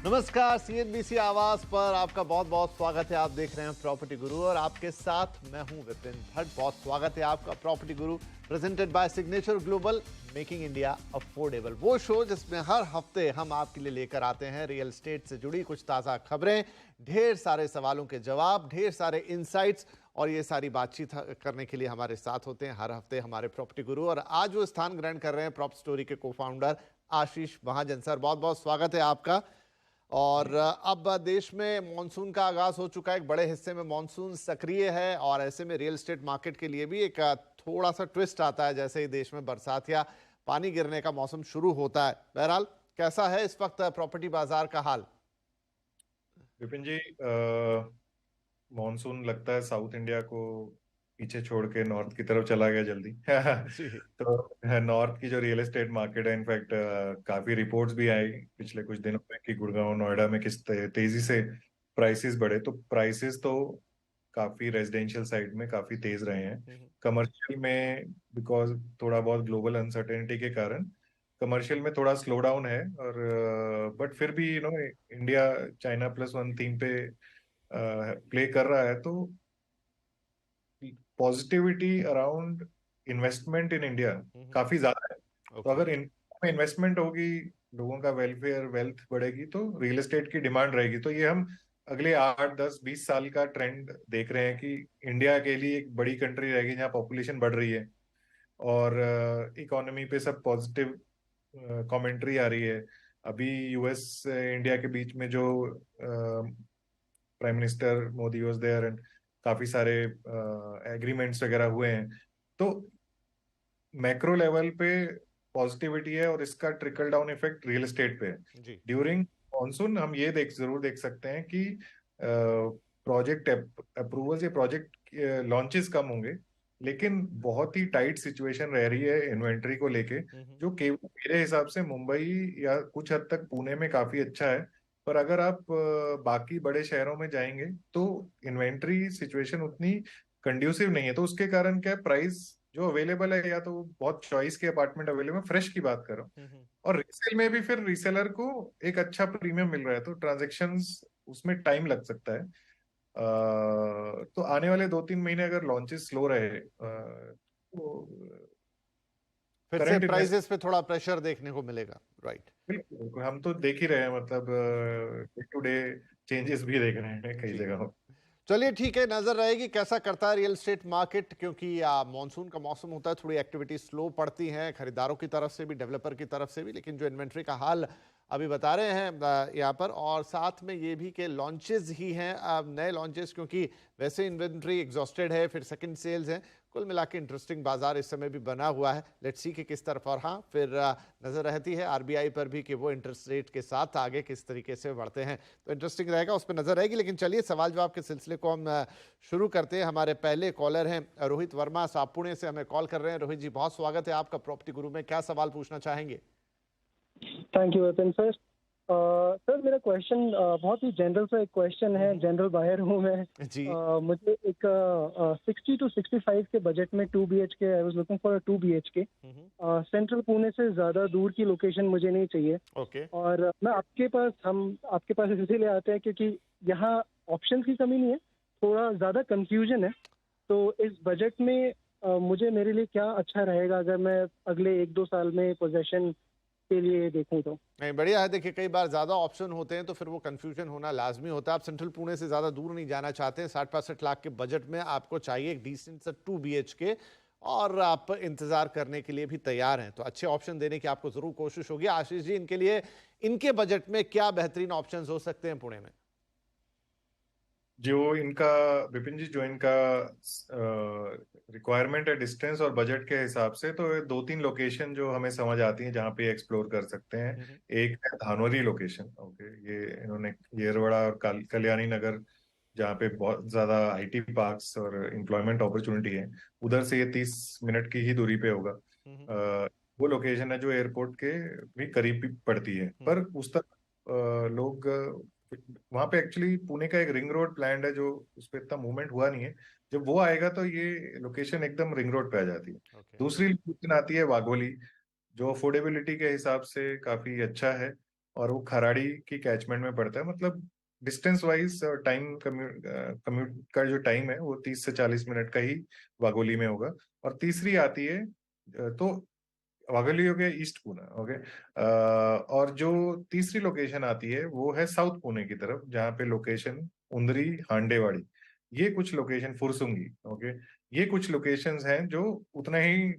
नमस्कार, सीएनबीसी आवाज पर आपका बहुत बहुत स्वागत है। आप देख रहे हैं प्रॉपर्टी गुरु और आपके साथ मैं हूं विपिन भट्ट। बहुत स्वागत है आपका property Guru presented by signature global, making India affordable. वो शो जिसमें हर हफ्ते हम आपके लिए लेकर आते हैं रियल एस्टेट से जुड़ी कुछ ताज़ा खबरें, ढेर सारे सवालों के जवाब, ढेर सारे इंसाइट्स, और ये सारी बातचीत करने के लिए हमारे साथ होते हैं हर हफ्ते हमारे प्रॉपर्टी गुरु। और आज वो स्थान ग्रहण कर रहे हैं प्रॉप स्टोरी के को फाउंडर आशीष महाजन सर। बहुत बहुत स्वागत है आपका। और अब देश में मॉनसून का आगाज हो चुका है, एक बड़े हिस्से में मॉनसून सक्रिय है और ऐसे में रियल एस्टेट मार्केट के लिए भी एक थोड़ा सा ट्विस्ट आता है जैसे ही देश में बरसात या पानी गिरने का मौसम शुरू होता है। बहरहाल कैसा है इस वक्त प्रॉपर्टी बाजार का हाल? विपिन जी, मॉनसून लगता है साउथ इंडिया को पीछे छोड़ के नॉर्थ की तरफ चला गया जल्दी। जी। तो नॉर्थ की जो रियल एस्टेट मार्केट है, इनफैक्ट काफी रिपोर्ट्स भी आई पिछले कुछ दिनों में कि गुड़गांव नोएडा में किस तेजी से प्राइसेस बढ़े। तो प्राइसेस तो काफी रेजिडेंशियल साइड में काफी तेज रहे हैं। कमर्शियल में बिकॉज थोड़ा बहुत ग्लोबल अनसर्टेनिटी के कारण कमर्शियल में थोड़ा स्लो डाउन है। और बट फिर भी India China plus one theme पे प्ले कर रहा है। तो positivity around investment in India काफी ज्यादा है। तो ओके। अगर इन्वेस्टमेंट होगी, लोगों का वेलफेयर वेल्थ बढ़ेगी, तो रियल एस्टेट की डिमांड रहेगी। तो ये हम अगले 8 10 20 साल का ट्रेंड देख रहे हैं कि इंडिया के लिए एक बड़ी कंट्री रहेगी जहाँ पॉपुलेशन बढ़ रही है और इकोनॉमी पे सब पॉजिटिव कमेंट्री आ रही है। अभी यूएस इंडिया के बीच में जो prime minister Modi was there and काफी सारे एग्रीमेंट्स वगैरह हुए हैं। तो मैक्रो लेवल पे पॉजिटिविटी है और इसका trickle down effect real estate पे है। जी। ड्यूरिंग मॉनसून हम ये जरूर देख सकते हैं कि प्रोजेक्ट अप्रूवल्स या प्रोजेक्ट लॉन्चेस कम होंगे, लेकिन बहुत ही टाइट सिचुएशन रह रही है इन्वेंट्री को लेके, जो केवल मेरे हिसाब से मुंबई या कुछ हद तक पुणे में काफी अच्छा है। पर अगर आप बाकी बड़े शहरों में जाएंगे तो इन्वेंट्री सिचुएशन उतनी कंड्यूसिव नहीं है। तो उसके कारण क्या, प्राइस जो अवेलेबल है या तो बहुत चॉइस के अपार्टमेंट अवेलेबल, फ्रेश की बात करो, और रीसेल में भी फिर रीसेलर को एक अच्छा प्रीमियम मिल रहा है, तो ट्रांजेक्शन्स उसमें टाइम लग सकता है। तो आने वाले 2 3 महीने अगर लॉन्चेस स्लो रहे तो फिर से करंट इन्वेस्ट, प्राइजेस पे थोड़ा प्रेशर देखने को मिलेगा। राइट। बिल्कुल हम तो देख ही रहे हैं, मतलब डे टू डे चेंजेस भी देख रहे हैं कई जी। जगहों। चलिए ठीक है, नजर रहेगी कैसा करता है रियल एस्टेट मार्केट, क्योंकि मॉनसून का मौसम होता है, थोड़ी एक्टिविटी स्लो पड़ती है खरीदारों की तरफ से भी, डेवलपर की तरफ से भी। लेकिन जो इन्वेंट्री का हाल अभी बता रहे हैं यहाँ पर, और साथ में ये भी कि लॉन्चेस ही हैं नए लॉन्चेस, क्योंकि वैसे इन्वेंट्री एग्जॉस्टेड है, फिर सेकंड सेल्स हैं। कुल मिला के इंटरेस्टिंग बाजार इस समय भी बना हुआ है। लेट्स सी कि किस तरफ। और हाँ, फिर नजर रहती है आरबीआई पर भी कि वो इंटरेस्ट रेट के साथ आगे किस तरीके से बढ़ते हैं, तो इंटरेस्टिंग रहेगा, उस पर नजर रहेगी। लेकिन चलिए सवाल जवाब के सिलसिले को हम शुरू करते हैं। हमारे पहले कॉलर हैं रोहित वर्मा, साहब पुणे से हमें कॉल कर रहे हैं। रोहित जी, बहुत स्वागत है आपका प्रॉपर्टी गुरु में। क्या सवाल पूछना चाहेंगे? Thank you Vipin sir. Sir मेरा क्वेश्चन बहुत ही जनरल सा एक क्वेश्चन है, जनरल बायर हूँ मैं। जी। मुझे एक 60 to 65 के बजट में 2 BHK, I was looking for 2 BHK। Central Pune से ज़्यादा दूर की लोकेशन मुझे नहीं चाहिए। ओके। और मैं हम आपके पास इसीलिए आते हैं क्योंकि यहाँ ऑप्शन की कमी नहीं है, थोड़ा ज़्यादा कंफ्यूजन है। तो इस बजट में मुझे मेरे लिए क्या अच्छा रहेगा अगर मैं अगले 1 2 साल में पोजेशन के लिए देखूं तो? नहीं, बढ़िया है। देखिए, कई बार ज़्यादा ऑप्शन होते हैं तो फिर वो कन्फ्यूजन होना लाजमी होता है। आप सेंट्रल पुणे से ज़्यादा दूर नहीं जाना चाहते हैं। 60 65 लाख के बजट में आपको चाहिए एक डिसेंट सा 2 BHK, और आप इंतज़ार करने के लिए भी तैयार हैं, तो अच्छे ऑप्शन देने की आपको ज़रूर कोशिश होगी। आशीष जी, इनके लिए इनके बजट में क्या बेहतरीन ऑप्शन हो सकते हैं पुणे में? जो इनका, विपिन जी, जो इनका रिक्वायरमेंट है डिस्टेंस और बजट के हिसाब से, तो 2 3 लोकेशन जो हमें समझ आती हैं जहाँ पे एक्सप्लोर कर सकते हैं। एक है धानोरी लोकेशन। ओके, ये इन्होंने येरवड़ा और कल्याणी नगर, जहाँ पे बहुत ज्यादा आईटी पार्क्स और एम्प्लॉयमेंट अपॉर्चुनिटी है, उधर से ये 30 मिनट की ही दूरी पे होगा। वो लोकेशन है जो एयरपोर्ट के भी करीब भी पड़ती है, पर उस तक लोग वहां पे एक्चुअली पुणे का एक रिंग रोड प्लान है जो उस पर इतना मूवमेंट हुआ नहीं है। जब वो आएगा तो ये लोकेशन एकदम रिंग रोड पे आ जाती है। ओके। दूसरी लोकेशन आती है वाघोली, जो अफोर्डेबिलिटी के हिसाब से काफी अच्छा है। और वो खराड़ी की कैचमेंट में पड़ता है। मतलब डिस्टेंस वाइज टाइम कम्यूट का जो टाइम है वो 30 से 40 मिनट का ही वागोली में होगा। और तीसरी आती है तो वागोली हो गया ईस्ट पुणे, ओके। और जो तीसरी लोकेशन आती है वो है साउथ पुणे की तरफ, जहाँ पे लोकेशन उंदरी, हांडेवाड़ी, ये कुछ लोकेशन, फुरसुंगी, ओके, ये कुछ लोकेशंस हैं जो उतना ही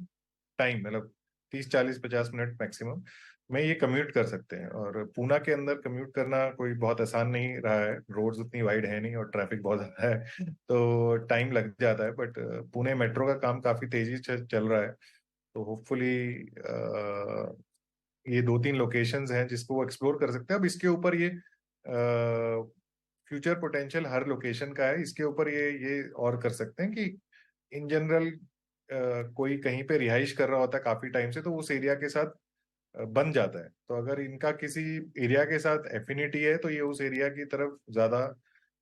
टाइम, मतलब 30 40 50 मिनट मैक्सिमम में ये कम्यूट कर सकते हैं। और पूना के अंदर कम्यूट करना कोई बहुत आसान नहीं रहा है, रोड्स उतनी वाइड है नहीं और ट्रैफिक बहुत ज्यादा है, तो टाइम लग जाता है। बट पुणे मेट्रो का काम काफी तेजी से चल रहा है, तो होपफुली ये 2 3 लोकेशंस हैं जिसको वो एक्सप्लोर कर सकते हैं। अब इसके ऊपर ये फ्यूचर पोटेंशियल हर लोकेशन का है, इसके ऊपर ये और कर सकते हैं कि इन जनरल कोई कहीं पे रिहाइश कर रहा होता है काफी टाइम से, तो उस एरिया के साथ बन जाता है। तो अगर इनका किसी एरिया के साथ एफिनिटी है तो ये उस एरिया की तरफ ज्यादा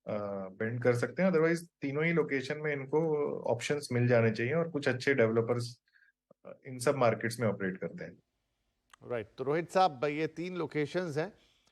बेंड कर सकते हैं। अदरवाइज तीनों ही लोकेशन में इनको ऑप्शंस मिल जाने चाहिए, और कुछ अच्छे डेवलपर्स इन सब मार्केट्स में ऑपरेट करते हैं। राइट, तो रोहित साहब, ये 3 लोकेशंस हैं।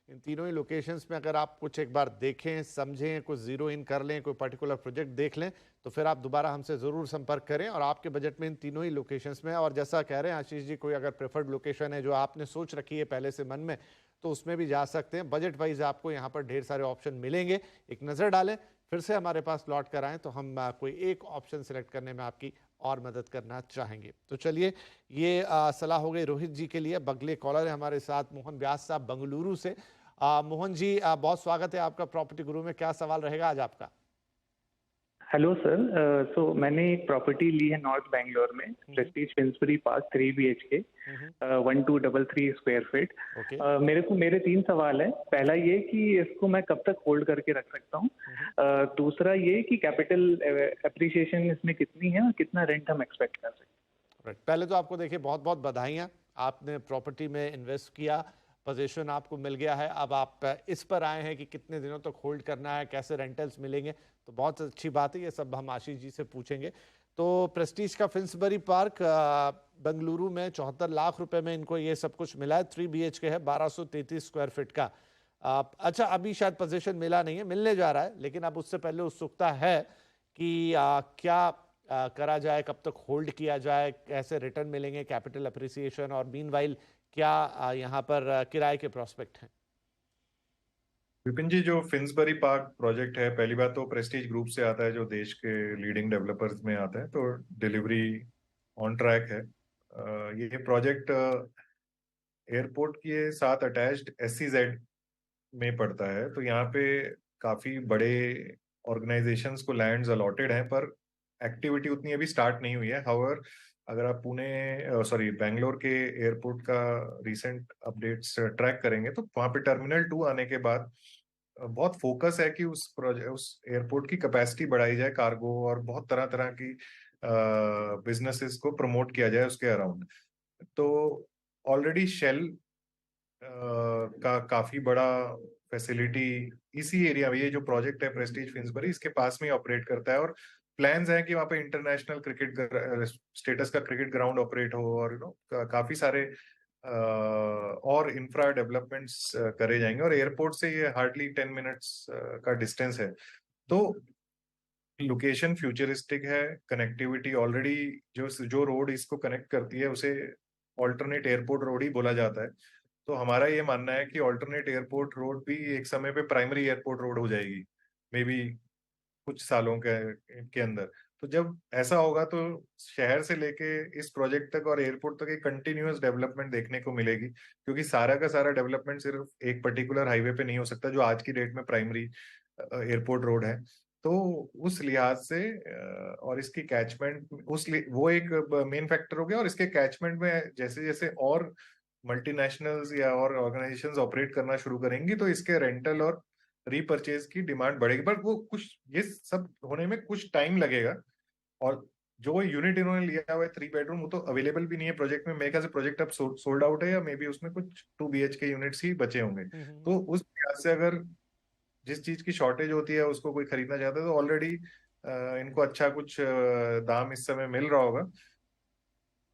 इन तीनों ही लोकेशंस में अगर आप कुछ एक बार देखें, समझें, कुछ जीरो इन कर लें, कोई पर्टिकुलर प्रोजेक्ट देख लें, तो फिर आप दोबारा हमसे ज़रूर संपर्क करें। और आपके बजट में इन तीनों ही लोकेशंस में, और जैसा कह रहे हैं आशीष जी, कोई अगर प्रेफर्ड लोकेशन है जो आपने सोच रखी है पहले से मन में, तो उसमें भी जा सकते हैं। बजट वाइज आपको यहाँ पर ढेर सारे ऑप्शन मिलेंगे। एक नज़र डालें, फिर से हमारे पास लौट कर आएँ तो हम कोई एक ऑप्शन सेलेक्ट करने में आपकी और मदद करना चाहेंगे। तो चलिए, ये सलाह हो गई रोहित जी के लिए। बगले कॉलर है हमारे साथ मोहन व्यास साहब बेंगलुरु से। मोहन जी, बहुत स्वागत है आपका प्रॉपर्टी गुरु में। क्या सवाल रहेगा आज आपका? हेलो सर, सो मैंने एक प्रॉपर्टी ली है नॉर्थ बैंगलोर में, Prestige Finsbury park, 3 BHK, 1233 square feet. Okay. मेरे 3 सवाल हैं। पहला ये कि इसको मैं कब तक होल्ड करके रख सकता हूँ। दूसरा ये कि कैपिटल एप्रिसिएशन इसमें कितनी है और कितना रेंट हम एक्सपेक्ट कर सकते हैं। राइट, पहले तो आपको देखिए बहुत बहुत बधाइयाँ, आपने प्रॉपर्टी में इन्वेस्ट किया, पोजीशन आपको मिल गया है। अब आप इस पर आए हैं कि कितने दिनों तक होल्ड करना है, कैसे रेंटल्स मिलेंगे, तो बहुत अच्छी बात है। ये सब हम आशीष जी से पूछेंगे। तो प्रेस्टीज का फिन्सबरी पार्क बेंगलुरु में 74 लाख रुपए में इनको ये सब कुछ मिला है। 3 BHK है, 1233 स्क्वायर फीट का। अच्छा, अभी शायद पोजीशन मिला नहीं है, मिलने जा रहा है, लेकिन अब उससे पहले उत्सुकता है कि क्या करा जाए, कब तक होल्ड किया जाए, कैसे रिटर्न मिलेंगे, कैपिटल अप्रिसिएशन, और मीनवाइल क्या यहाँ पर किराए के प्रोस्पेक्ट हैं? विपिन जी, जो फिन्सबरी पार्क प्रोजेक्ट है, पहली बात तो प्रेस्टीज ग्रुप से आता है जो देश के लीडिंग डेवलपर्स में आता है, तो डिलीवरी ऑन ट्रैक है। ये प्रोजेक्ट एयरपोर्ट के साथ अटैच्ड SEZ में पड़ता है, तो यहाँ पे काफी बड़े ऑर्गेनाइजेशंस को लैंड्स अलॉटेड हैं, पर एक्टिविटी उतनी अभी स्टार्ट नहीं हुई है। हाउएवर, अगर आप बेंगलोर के एयरपोर्ट का रीसेंट अपडेट्स ट्रैक करेंगे तो वहाँ पे टर्मिनल 2 आने के बाद बहुत फोकस है कि उस एयरपोर्ट की कैपेसिटी बढ़ाई जाए, कार्गो और बहुत तरह तरह की बिजनेसेस को प्रमोट किया जाए उसके अराउंड। तो ऑलरेडी शेल का काफी बड़ा फैसिलिटी इसी एरिया में, ये जो प्रोजेक्ट है प्रेस्टीज फिन्सबरी, इसके पास में ऑपरेट करता है। और प्लान्स हैं कि वहाँ पे इंटरनेशनल क्रिकेट स्टेटस का क्रिकेट ग्राउंड ऑपरेट हो, और काफी सारे और इंफ्रा डेवलपमेंट्स करे जाएंगे। और एयरपोर्ट से ये हार्डली 10 मिनट्स का डिस्टेंस है, तो लोकेशन फ्यूचरिस्टिक है। कनेक्टिविटी ऑलरेडी, जो रोड इसको कनेक्ट करती है उसे ऑल्टरनेट एयरपोर्ट रोड ही बोला जाता है। तो हमारा ये मानना है कि ऑल्टरनेट एयरपोर्ट रोड भी एक समय पे प्राइमरी एयरपोर्ट रोड हो जाएगी, मे बी कुछ सालों के अंदर। तो जब ऐसा होगा तो शहर से लेके इस प्रोजेक्ट तक और एयरपोर्ट तक एक कंटिन्यूअस डेवलपमेंट देखने को मिलेगी, क्योंकि सारा का सारा डेवलपमेंट सिर्फ एक पर्टिकुलर हाईवे पे नहीं हो सकता जो आज की डेट में प्राइमरी एयरपोर्ट रोड है। तो उस लिहाज से और इसकी कैचमेंट, वो एक मेन फैक्टर हो गया। और इसके कैचमेंट में जैसे जैसे और मल्टीनेशनल्स या और ऑर्गेनाइजेशंस ऑपरेट करना शुरू करेंगी तो इसके रेंटल और रीपरचेज की डिमांड बढ़ेगी। बट वो कुछ, ये सब होने में कुछ टाइम लगेगा। और जो यूनिट इन्होंने लिया हुआ है 3 बेडरूम, वो तो अवेलेबल भी नहीं है प्रोजेक्ट में। मेरे ख्याल से प्रोजेक्ट अब सोल्ड आउट है, या मे बी उसमें कुछ 2 BHK यूनिट्स ही बचे होंगे। तो उस लिहाज से अगर जिस चीज की शॉर्टेज होती है उसको कोई खरीदना चाहता है, तो ऑलरेडी इनको अच्छा कुछ दाम इस समय मिल रहा होगा।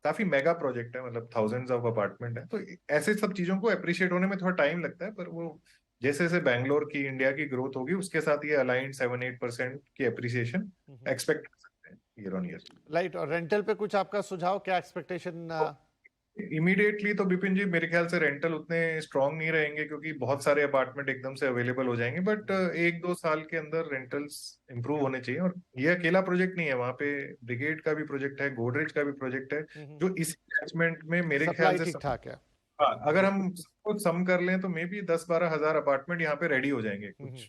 काफी मेगा प्रोजेक्ट है, मतलब थाउजेंड्स ऑफ अपार्टमेंट है, तो ऐसे सब चीजों को अप्रिशिएट होने में थोड़ा टाइम लगता है, पर वो जैसे जैसे बैंगलोर की, इंडिया की ग्रोथ होगी उसके साथ ये अलाइंड 7-8% की अप्रिसिएशन एक्सपेक्ट कर सकते हैं ईयर ऑन ईयर। राइट, और रेंटल पे कुछ आपका सुझाव, क्या एक्सपेक्टेशन? इमीडिएटली तो विपिन जी मेरे ख्याल से रेंटल उतने स्ट्रांग नहीं रहेंगे, क्योंकि बहुत सारे अपार्टमेंट एकदम से अवेलेबल हो जाएंगे, बट 1-2 साल के अंदर रेंटल्स इंप्रूव होने चाहिए। और ये अकेला प्रोजेक्ट नहीं है, वहां पे ब्रिगेड का भी प्रोजेक्ट है, गोदरेज का भी प्रोजेक्ट है, जो इसी कैचमेंट में मेरे ख्याल सप्लाई से ठीक ठाक है। हाँ, अगर हम सबको सम कर लें तो मे बी 10-12 हजार अपार्टमेंट यहाँ पे रेडी हो जाएंगे कुछ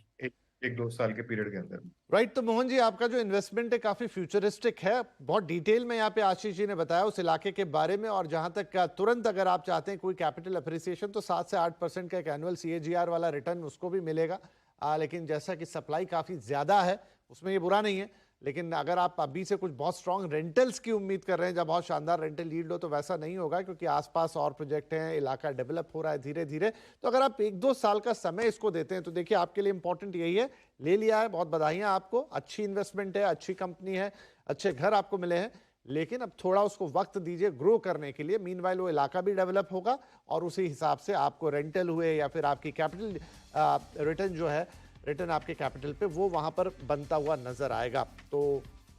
1-2 साल के पीरियड के अंदर। राइट, तो मोहन जी आपका जो इन्वेस्टमेंट है काफी फ्यूचरिस्टिक है, बहुत डिटेल में यहाँ पे आशीष जी ने बताया उस इलाके के बारे में। और जहां तक तुरंत अगर आप चाहते हैं कोई कैपिटल अप्रिसिएशन तो 7 से 8% का एक एनुअल CAGR वाला रिटर्न उसको भी मिलेगा। लेकिन जैसा कि सप्लाई काफी ज्यादा है उसमें ये बुरा नहीं है, लेकिन अगर आप अभी से कुछ बहुत स्ट्रॉन्ग रेंटल्स की उम्मीद कर रहे हैं, जब बहुत शानदार रेंटल यील्ड हो, तो वैसा नहीं होगा, क्योंकि आसपास और प्रोजेक्ट हैं, इलाका डेवलप हो रहा है धीरे धीरे। तो अगर आप 1-2 साल का समय इसको देते हैं तो देखिए आपके लिए इंपॉर्टेंट यही है, ले लिया है, बहुत बधाइयां आपको, अच्छी इन्वेस्टमेंट है, अच्छी कंपनी है, अच्छे घर आपको मिले हैं, लेकिन अब थोड़ा उसको वक्त दीजिए ग्रो करने के लिए। मीनवाइल वो इलाका भी डेवलप होगा और उसी हिसाब से आपको रेंटल हुए या फिर आपकी कैपिटल रिटर्न जो है, रिटर्न आपके कैपिटल पे वो वहां पर बनता हुआ नजर आएगा। तो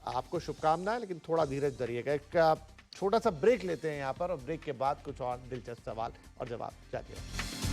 आपको शुभकामनाएं, लेकिन थोड़ा धीरज धरिएगा। एक छोटा सा ब्रेक लेते हैं यहाँ पर, और ब्रेक के बाद कुछ और दिलचस्प सवाल और जवाब जारी रहेगा।